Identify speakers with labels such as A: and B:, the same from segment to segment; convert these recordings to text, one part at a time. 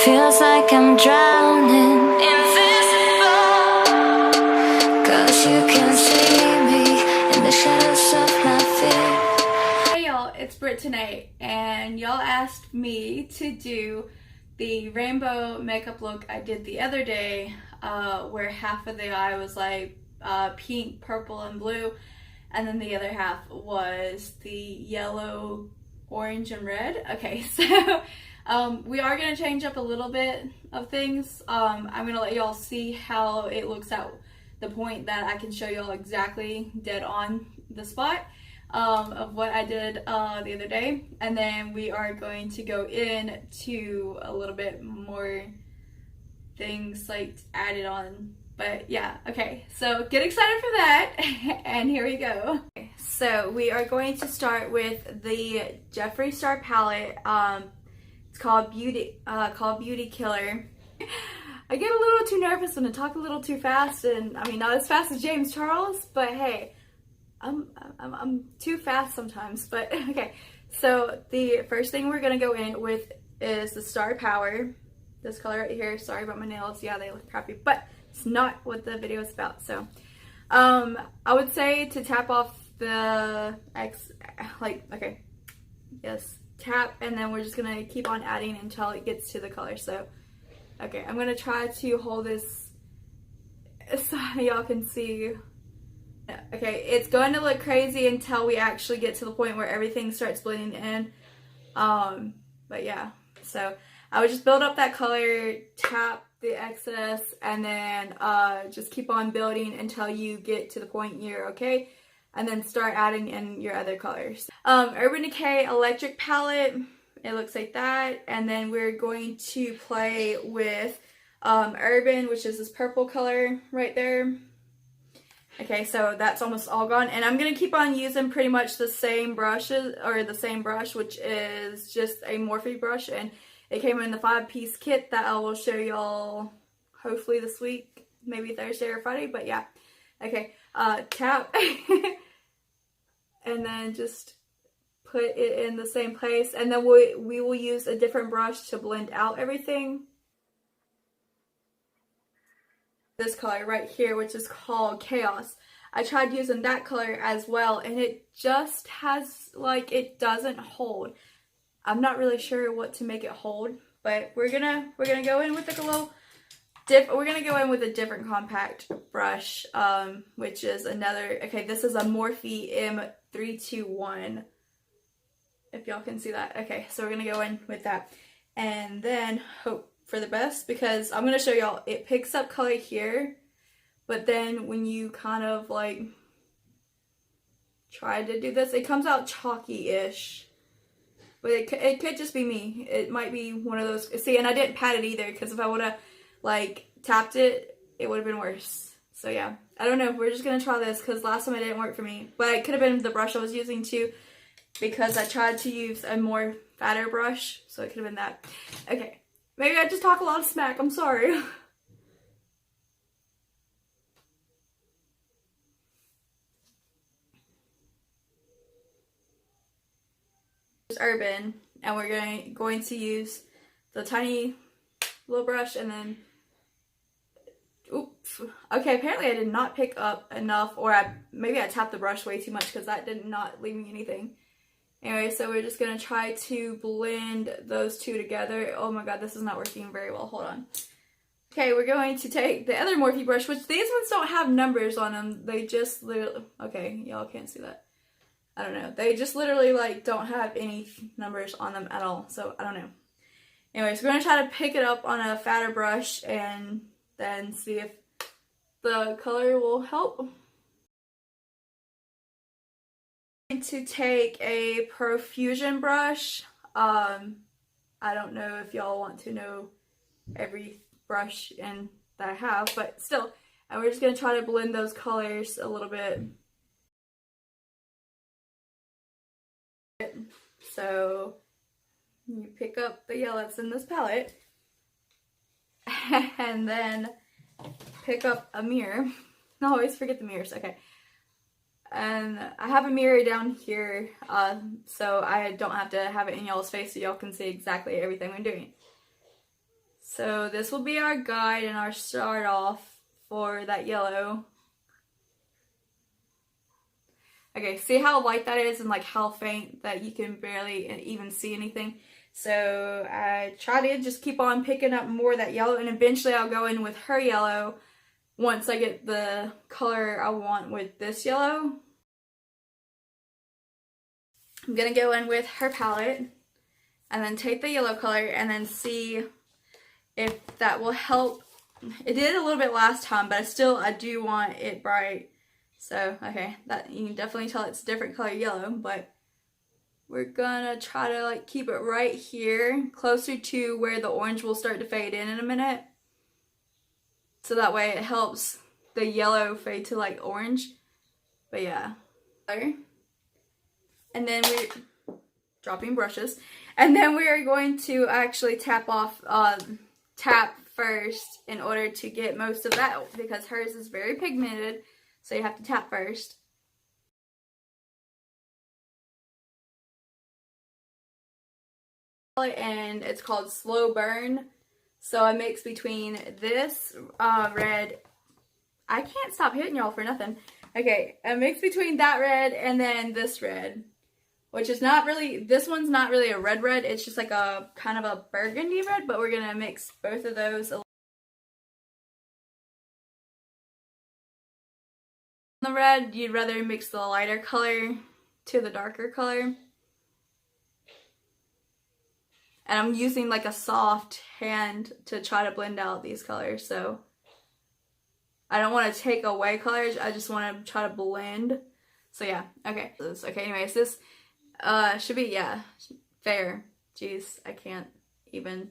A: feels like I'm drowning, invisible, 'cause you can see me in the shadows of my fear.
B: Hey y'all, it's Britt tonight, and y'all asked me to do the rainbow makeup look I did the other day, where half of the eye was like pink, purple, and blue, and then the other half was the yellow, orange, and red. Okay, so we are going to change up a little bit of things. I'm going to let y'all see how it looks at the point that I can show y'all exactly dead on the spot of what I did the other day. And then we are going to go in to a little bit more things like added on. But yeah, okay, so get excited for that, and here we go. Okay, so we are going to start with the Jeffree Star palette. It's called Beauty Killer. I get a little too nervous when I talk a little too fast, and I mean not as fast as James Charles, but hey, I'm too fast sometimes. But okay, so the first thing we're gonna go in with is the Star Power. This color right here. Sorry about my nails. Yeah, they look crappy, but it's not what the video is about. So I would say to tap off the okay, yes, tap, and then we're just gonna keep on adding until it gets to the color. So okay, I'm gonna try to hold this so y'all can see. Okay, it's going to look crazy until we actually get to the point where everything starts blending in. But yeah, so I would just build up that color, tap the excess, and then just keep on building until you get to the point you're okay, and then start adding in your other colors. Urban Decay Electric Palette, it looks like that, and then we're going to play with Urban, which is this purple color right there. Okay, so that's almost all gone, and I'm going to keep on using pretty much the same brushes, or the same brush, which is just a Morphe brush, and it came in the 5-piece kit that I will show y'all hopefully this week, maybe Thursday or Friday, but yeah. Okay, tap, and then just put it in the same place, and then we will use a different brush to blend out everything. This color right here, which is called Chaos. I tried using that color as well, and it just has, like, it doesn't hold. I'm not really sure what to make it hold, but we're gonna go in with like a little we're gonna go in with a different compact brush, which is another, okay, this is a Morphe M321, if y'all can see that. Okay, so we're gonna go in with that, and then hope for the best, because I'm gonna show y'all, it picks up color here, but then when you kind of like try to do this, it comes out chalky-ish. But it could just be me. It might be one of those. See, and I didn't pat it either, because if I would have like tapped it, it would have been worse. So yeah, I don't know. We're just gonna try this, because last time it didn't work for me. But it could have been the brush I was using too, because I tried to use a more fatter brush, so it could have been that. Okay, maybe I just talk a lot of smack. I'm sorry. Urban, and we're going to use the tiny little brush, and then oops, okay, apparently I did not pick up enough, or maybe I tapped the brush way too much, because that did not leave me anything. Anyway, so we're just gonna try to blend those two together. Oh my god, this is not working very well. Hold on. Okay, we're going to take the other Morphe brush, which these ones don't have numbers on them. They just literally, okay, y'all can't see that. I don't know. They just literally like don't have any numbers on them at all. So I don't know. Anyways, we're going to try to pick it up on a fatter brush and then see if the color will help. I'm going to take a Profusion brush. I don't know if y'all want to know every brush that I have, but still. And we're just going to try to blend those colors a little bit. So you pick up the yellow that's in this palette, and then pick up a mirror. I always forget the mirrors. Okay, and I have a mirror down here, so I don't have to have it in y'all's face, so y'all can see exactly everything I'm doing. So this will be our guide and our start off for that yellow. Okay, see how light that is and like how faint that you can barely even see anything? So I try to just keep on picking up more of that yellow, and eventually I'll go in with her yellow once I get the color I want with this yellow. I'm gonna go in with her palette and then take the yellow color and then see if that will help. It did a little bit last time, but I do want it bright. So, okay, that you can definitely tell it's a different color yellow, but we're gonna try to like keep it right here, closer to where the orange will start to fade in a minute. So that way it helps the yellow fade to like orange. But yeah. And then we're dropping brushes. And then we are going to actually tap first in order to get most of that, because hers is very pigmented. So you have to tap first. And it's called Slow Burn. So I mix between this red. I can't stop hitting y'all for nothing. Okay, I mix between that red and then this red, which is not really, this one's not really a red, it's just like a kind of a burgundy red, but we're gonna mix both of those. The red, you'd rather mix the lighter color to the darker color. And I'm using like a soft hand to try to blend out these colors, so I don't want to take away colors, I just want to try to blend. So yeah, okay. Okay, anyways, this should be, yeah, fair. Jeez, I can't even.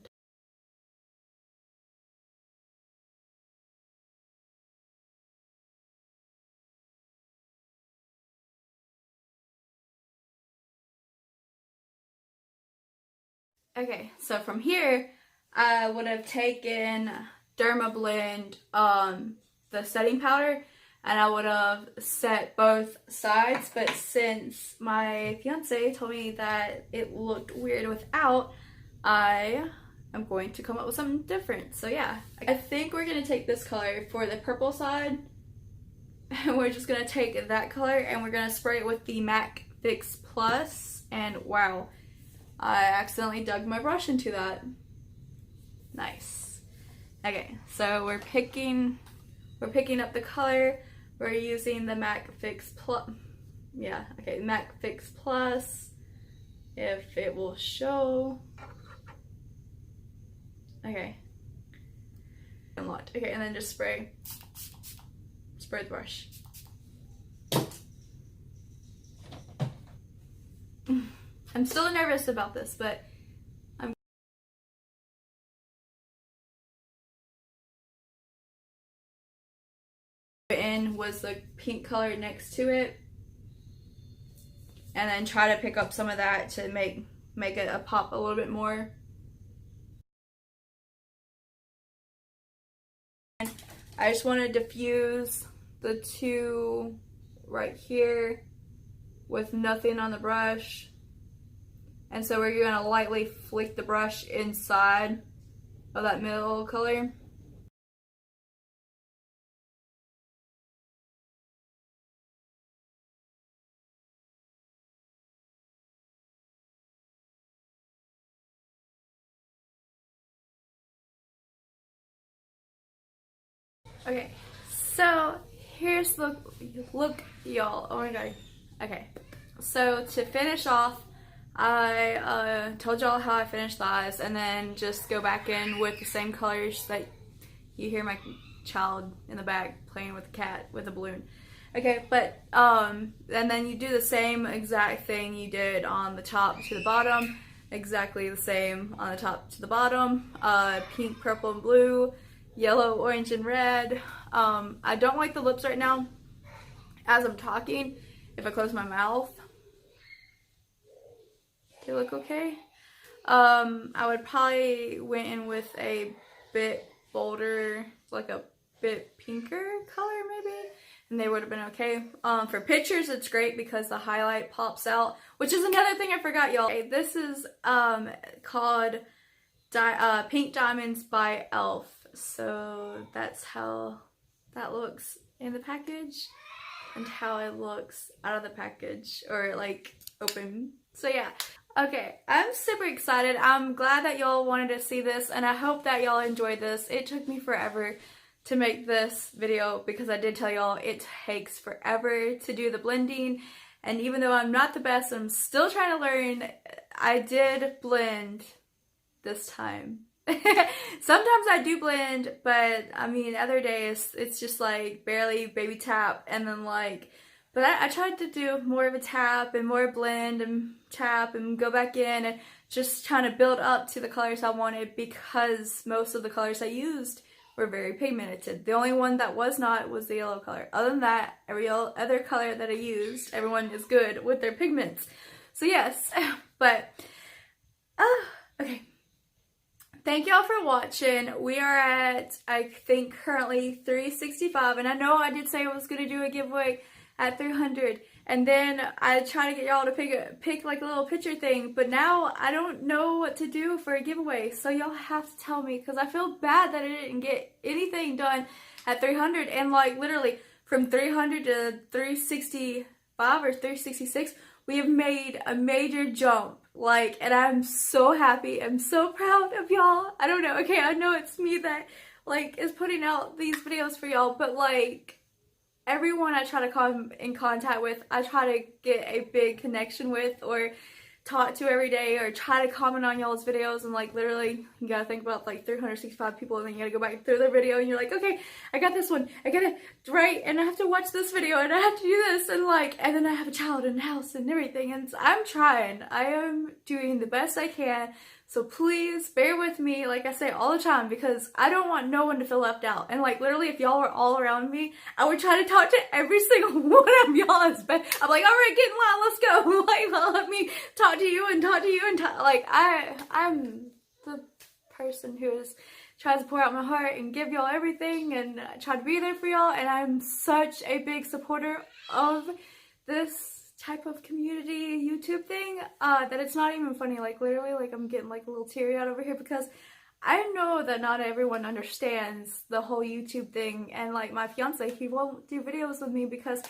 B: Okay, so from here, I would have taken Dermablend, the setting powder, and I would have set both sides, but since my fiance told me that it looked weird without, I am going to come up with something different. So yeah, I think we're going to take this color for the purple side, and we're just going to take that color and we're going to spray it with the MAC Fix Plus, and wow, I accidentally dug my brush into that. Nice. Okay, so we're picking up the color. We're using the MAC Fix Plus. Yeah, okay, MAC Fix Plus. If it will show. Okay. Unlocked. Okay, and then just spray the brush. I'm still nervous about this, but I'm in was the pink color next to it, and then try to pick up some of that to make it a pop a little bit more. And I just want to diffuse the two right here with nothing on the brush. And so we're going to lightly flick the brush inside of that middle color. Okay, so here's the look, y'all. Oh my god. Okay, so to finish off, I told y'all how I finished the eyes, and then just go back in with the same colors that you hear my child in the back playing with the cat with a balloon. Okay, but and then you do the same exact thing you did on the top to the bottom, exactly the same on the top to the bottom. Pink, purple, and blue, yellow, orange, and red. I don't like the lips right now as I'm talking. If I close my mouth, they look okay. I would probably went in with a bit bolder, like a bit pinker color maybe, and they would have been okay. For pictures, it's great because the highlight pops out, which is another thing I forgot, y'all. Okay, this is called Pink Diamonds by e.l.f. So that's how that looks in the package and how it looks out of the package, or like open. So yeah. Okay, I'm super excited. I'm glad that y'all wanted to see this, and I hope that y'all enjoyed this. It took me forever to make this video because I did tell y'all it takes forever to do the blending, and even though I'm not the best, I'm still trying to learn. I did blend this time. Sometimes I do blend, but I mean other days it's just like barely baby tap, and then like, but I tried to do more of a tap and more blend and tap and go back in and just trying to build up to the colors I wanted, because most of the colors I used were very pigmented. The only one that was not was the yellow color. Other than that, every other color that I used, everyone is good with their pigments. So yes, but okay. Thank y'all for watching. We are at, I think, currently 365, and I know I did say I was going to do a giveaway at 300, and then I try to get y'all to pick like a little picture thing, but now I don't know what to do for a giveaway, so y'all have to tell me, because I feel bad that I didn't get anything done at 300, and like literally from 300 to 365 or 366, we have made a major jump, like, and I'm so happy. I'm so proud of y'all. I don't know, okay, I know it's me that like is putting out these videos for y'all, but like everyone I try to come in contact with, I try to get a big connection with or talk to every day, or try to comment on y'all's videos, and like literally you gotta think about like 365 people, and then you gotta go back through their video and you're like, okay, I got this one, I gotta write, and I have to watch this video, and I have to do this, and like, and then I have a child in the house and everything, and I'm trying. I am doing the best I can. So please bear with me, like I say all the time, because I don't want no one to feel left out. And like literally, if y'all were all around me, I would try to talk to every single one of y'all. I'm like, all right, get in line, let's go. Like, let me talk to you and talk to you and talk. Like, I'm the person who tries to pour out my heart and give y'all everything, and I try to be there for y'all. And I'm such a big supporter of this type of community YouTube thing that it's not even funny. Like literally, like I'm getting like a little teary out over here, because I know that not everyone understands the whole YouTube thing. And like my fiance, he won't do videos with me because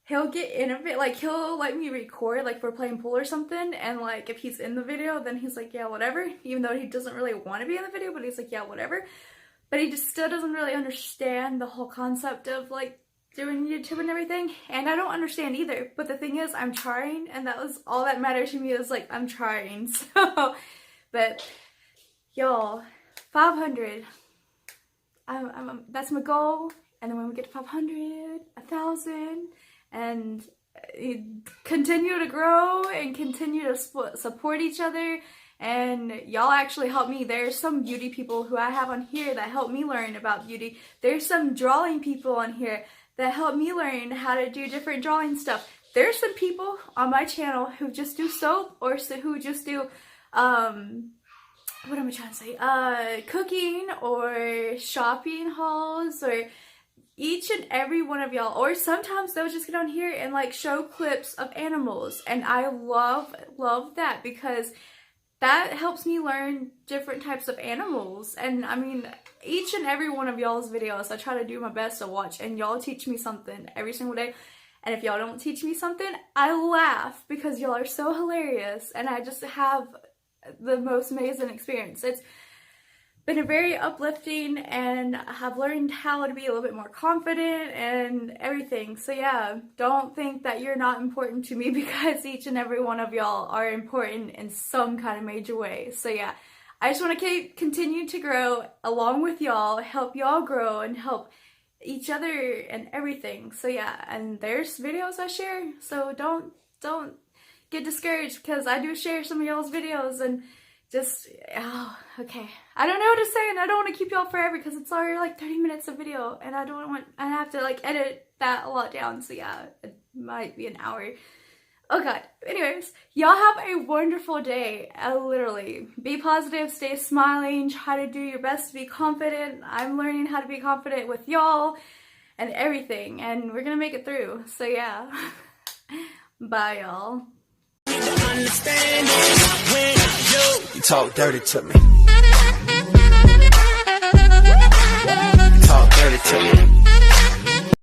B: he'll get in a bit, like he'll let me record, like we're playing pool or something, and like if he's in the video, then he's like, yeah, whatever, even though he doesn't really want to be in the video, but he's like, yeah, whatever. But he just still doesn't really understand the whole concept of like doing YouTube and everything, and I don't understand either, but the thing is, I'm trying, and that was all that matters to me, is like I'm trying. So, but y'all, 500, that's my goal. And then when we get to 500, 1,000, and continue to grow and continue to support each other, and y'all actually help me. There's some beauty people who I have on here that help me learn about beauty. There's some drawing people on here that help me learn how to do different drawing stuff. There's some people on my channel who just do soap, or who just do, what am I trying to say, cooking or shopping hauls, or each and every one of y'all. Or sometimes they'll just get on here and like show clips of animals, and I love that, because that helps me learn different types of animals. And I mean, each and every one of y'all's videos, I try to do my best to watch, and y'all teach me something every single day. And if y'all don't teach me something, I laugh, because y'all are so hilarious, and I just have the most amazing experience. It's been a very uplifting, and I have learned how to be a little bit more confident and everything. So yeah, don't think that you're not important to me, because each and every one of y'all are important in some kind of major way. So yeah, I just want to continue to grow along with y'all, help y'all grow, and help each other and everything. So yeah, and there's videos I share, so don't get discouraged, because I do share some of y'all's videos, and just, oh, okay. I don't know what to say, and I don't want to keep y'all forever, because it's already like 30 minutes of video, and I have to like edit that a lot down, so yeah, it might be an hour. Oh god. Anyways, y'all have a wonderful day. Literally, be positive, stay smiling, try to do your best to be confident. I'm learning how to be confident with y'all and everything, and we're gonna make it through. So yeah, bye y'all.
C: You talk dirty to me.
A: Bye.